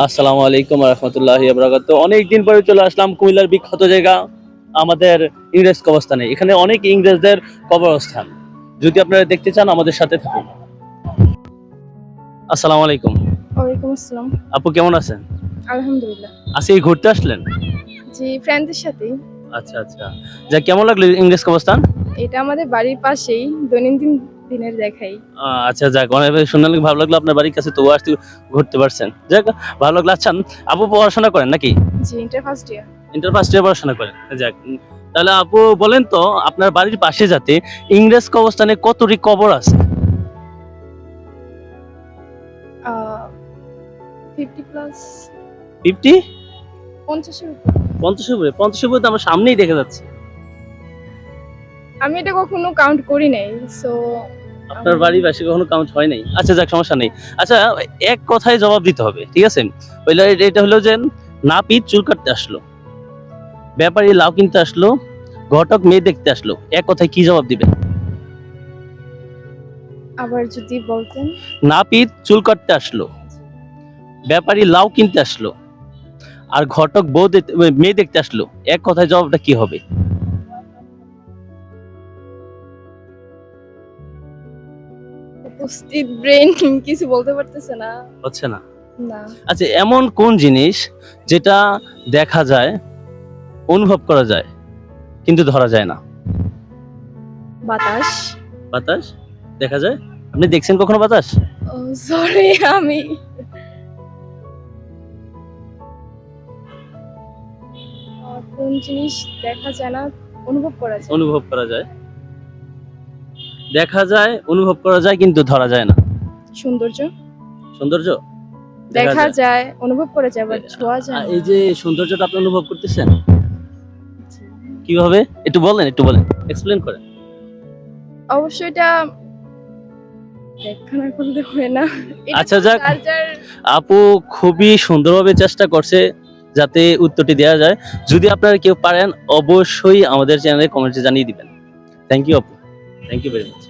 আসসালামু আলাইকুম রহমতুল্লাহি বারাকাতুহু। অনেকদিন পরে চলে আসলাম কুমিল্লার বিখ্যাত জায়গা আমাদের ইংরেজ কবরস্থানে। এখানে অনেক ইংরেজদের কবরস্থান। যদি আপনারা দেখতে চান আমাদের সাথে থাকুন। আসসালামু আলাইকুম। ওয়ালাইকুম আসসালাম। আপু কেমন আছেন? আলহামদুলিল্লাহ। আজকে ঘুরতে আসলেন? জি, ফ্রেন্ডদের সাথেই। আচ্ছা আচ্ছা। যা কেমন লাগলো ইংরেজ কবরস্থান? এটা আমাদের বাড়ির পাশেই, দৈনন্দিন দিনের দেখাই। আচ্ছা যাক, অনেক শুনে অনেক ভালো লাগলো আপনার বাড়ির কাছে তো আসতে ঘুরতে পারছেন। যাক ভালো লাগলো। আচ্ছা আপু পড়াশোনা করেন নাকি? জি, inter first year. Inter first year পড়াশোনা করেন। যাক তাহলে আপু বলেন তো আপনার বাড়ির পাশে যাতে ইংরেজ কবরস্থানে কতটি কবর আছে? 50 প্লাস 50? 50 এর উপর। 50 এর উপরে? 50 এর উপরে তো আমার সামনেই দেখা যাচ্ছে। আমি এটা কখনো কাউন্ট করি নাই। সো আপনার বাড়ির পাশে কখনো কাউন্ট হয় নাই। আচ্ছা যাক, সমস্যা নেই। আচ্ছা এক কথায় জবাব দিতে হবে, ঠিক আছে? হইলো এটা হলো যে নাপিত চুল কাটতে আসলো, ব্যাপারী লাউ কিনতে আসলো, ঘটক মেয়ে দেখতে আসলো। এক কথায় কি জবাব দিবেন? আবার যদি বলতেন। নাপিত চুল কাটতে আসলো, ব্যাপারী লাউ কিনতে আসলো, আর ঘটক মেয়ে দেখতে আসলো। এক কথায় জবাবটা কি হবে? উপস্থিত ব্রেন কিছু বলতে পারতেছে না। হচ্ছে না? না। আচ্ছা এমন কোন জিনিস যেটা দেখা যায়, অনুভব করা যায় কিন্তু ধরা যায় না? বাতাস। বাতাস দেখা যায়? আপনি দেখছেন কখনো বাতাস? ও সরি, আমি কোন জিনিস দেখা যায় না, অনুভব করা যায়। অনুভব করা যায়, দেখা যায়, অনুভব করা যায় কিন্তু ধরা যায় না। সৌন্দর্য। সৌন্দর্য দেখা যায়, অনুভব করা যায়, বাট ছোঁয়া যায় না। এই যে সৌন্দর্যটা আপনি অনুভব করতেছেন জি। কিভাবে একটু বলেন, এক্সপ্লেন করেন। অবশ্যই এটা ব্যাখ্যা না করলে হয় না। এটা আচ্ছা তো যাক, যার যার আপু খুবই সুন্দরভাবে চেষ্টা করছে যাতে উত্তরটি দেওয়া যায়। যদি আপনারা কেউ পারেন অবশ্যই আমাদের চ্যানেলে কমেন্টে জানিয়ে দিবেন। থ্যাংক ইউ আপু, থ্যাংক ইউ ভেরি মাচ।